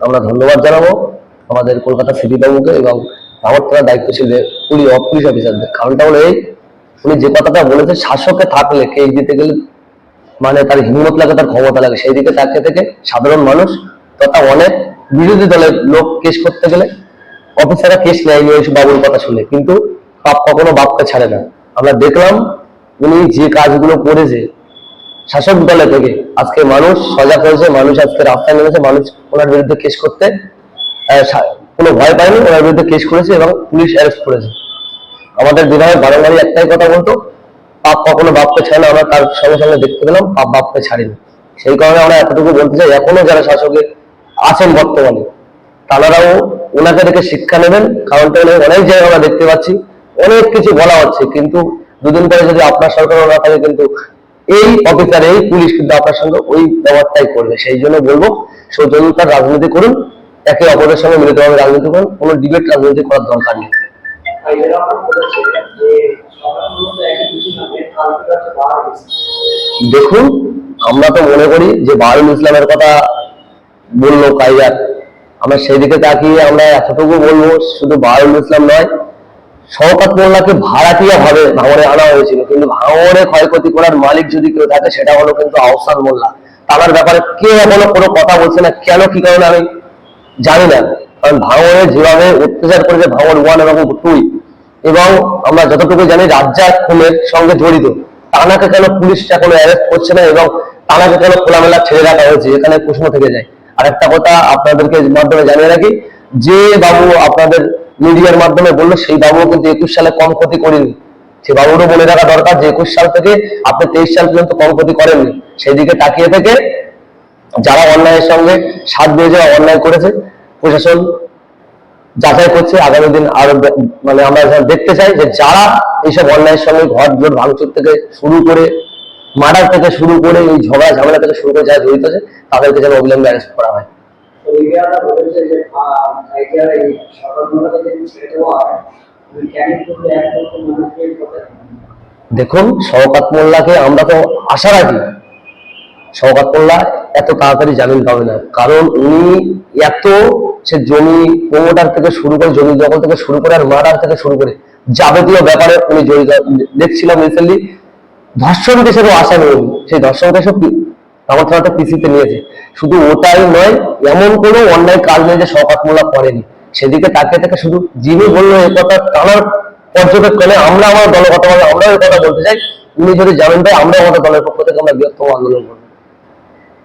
আমরা ধন্যবাদ জানাবো আমাদের কলকাতা সিটি বাবুকে এবং আমার থানার দায়িত্বশীল পুলিশ অফিসারদের। কারণটা হলো এই, উনি যে কথাটা বলেছে, শাসকে থাকলে কেস দিতে গেলে মানে তার হিম্মত লাগে, তার ক্ষমতা লাগে, সেই দিকে তাকিয়ে থেকে সাধারণ মানুষ তথা অনেক বিরোধী দলের লোক কেস করতে গেলে অফিসাররা কেস নেয়নি ওই বাবুর কথা শুনে, কিন্তু পাপ কখনো বাপকে ছাড়ে না। আমরা দেখলাম উনি যে কাজগুলো করেছে শাসক দলে থেকে, আজকে মানুষ সজাগ হয়েছে, মানুষ আজকে রাস্তায় নেমেছে, মানুষ ওনার বিরুদ্ধে কেস করতে কোনো ভয় পায়নি, ওনার বিরুদ্ধে কেস করেছে এবং পুলিশ অ্যারেস্ট করেছে। আমাদের বিধায়ক বারংবারই একটাই কথা বলতো, পাপ কখনো বাপকে ছাড়ে না। আমরা তার সঙ্গে সঙ্গে দেখতে পেলাম পাপ বাপকে ছাড়েনি। সেই কারণে আমরা এতটুকু বলতে চাই, এখনো যারা শাসকে আছেন বর্তমানে তারাও ওনাকে দেখে শিক্ষা নেবেন। কারণটা হলে অনেক জায়গায় আমরা দেখতে পাচ্ছি অনেক কিছু বলা হচ্ছে, কিন্তু দুদিন পরে যদি আপনার সরকারও না থাকে, কিন্তু এই অফিসার এই পুলিশ কিন্তু আপনার সঙ্গে ওই ব্যবহারটাই করবে। সেই জন্য বলবো সৌজন্যতার রাজনীতি করুন, একে অপরের সঙ্গে মিলিতভাবে রাজনীতি করুন, কোনো ডিবেট রাজনীতি করার দরকার নেই। দেখুন, আমরা তো মনে করি যে বারুল ইসলামের কথা বললো কাইজার, আমরা সেই দিকে তাকিয়ে আমরা এতটুকু বলবো, শুধু বারুল ইসলাম নয়, শওকত মোল্লাকে ভাড়াটিয়া ভাবে ভাঙড়ে আনা হয়েছিল, কিন্তু ভাঙড়ে ক্ষয়ক্ষতি করার মালিক যদি কেউ থাকে সেটা হলো কিন্তু আহসান মোল্লা। তার ব্যাপারে কেউ এখনো কোনো কথা বলছে না, কেন কি কারণে আমি জানি না। কারণ ভাঙড়ে যেভাবে অত্যাচার করেছে ভাঙড় 1 এবং 2, এবং আমরা যতটুকু জানি রাজ্জাক খুনের সঙ্গে জড়িত, তানাকে কেন পুলিশ এখনো অ্যারেস্ট করছে না এবং তানাকে কেন খোলামেলা ছেড়ে রাখা হয়েছে, এখানে প্রশ্ন থেকে যায়। আর একটা কথা আপনাদেরকে মাধ্যমে জানিয়ে রাখি, যে বাবু আপনাদের মিডিয়ার মাধ্যমে বললো সেই বাবু কিন্তু 21 সালে কম ক্ষতি করেনি। সে বাবুরও বলে রাখা দরকার যে 21 সাল থেকে আপনি 23 সাল পর্যন্ত কম ক্ষতি করেননি। সেই দিকে তাকিয়ে থেকে যারা অন্যায়ের সঙ্গে সাথ দিয়েছে বা অন্যায় করেছে, প্রশাসন যাচাই করছে। আগামী দিন আরো মানে আমরা দেখতে চাই যে যারা এইসব অন্যায়ের সঙ্গে ঘর জোর ভাঙচুর থেকে শুরু করে মার্ডার থেকে শুরু করে এই ঝগড়া ঝামেলা থেকে শুরু করে যারা জড়িত আছে তাদেরকে যেন অবিলম্বে অ্যারেস্ট করা হয়। দেখুন, শওকত মোল্লাকে আমরা তো আশা রাখি শওকত মোল্লা এত তাড়াতাড়ি জামিন পাবে না, কারণ উনি এত সে জমি প্রমোটার থেকে শুরু করে, জমি দখল থেকে শুরু করে আর মার্ডার থেকে শুরু করে যাবতীয় ব্যাপারে উনি জড়িত। দেখছিলাম রিসেন্টলি ধর্ষণ কেসেরও আসামি, সেই ধর্ষণ কেসও আমার থানাটা পিসিতে নিয়েছে। শুধু ওটাই নয়, এমন কোনো অন্যায় কাজ নেই যে শওকত মোল্লা করেনি। সেদিকে তাকিয়ে থেকে শুধু যিনি বললো এই কথা টানার পর্যবেক্ষণে আমরা আমার দলগতভাবে আমরাও এই কথা বলতে চাই, উনি যদি জামিন পায় আমরা আমাদের দলের পক্ষ থেকে আমরা বৃহত্তম আন্দোলন করবো।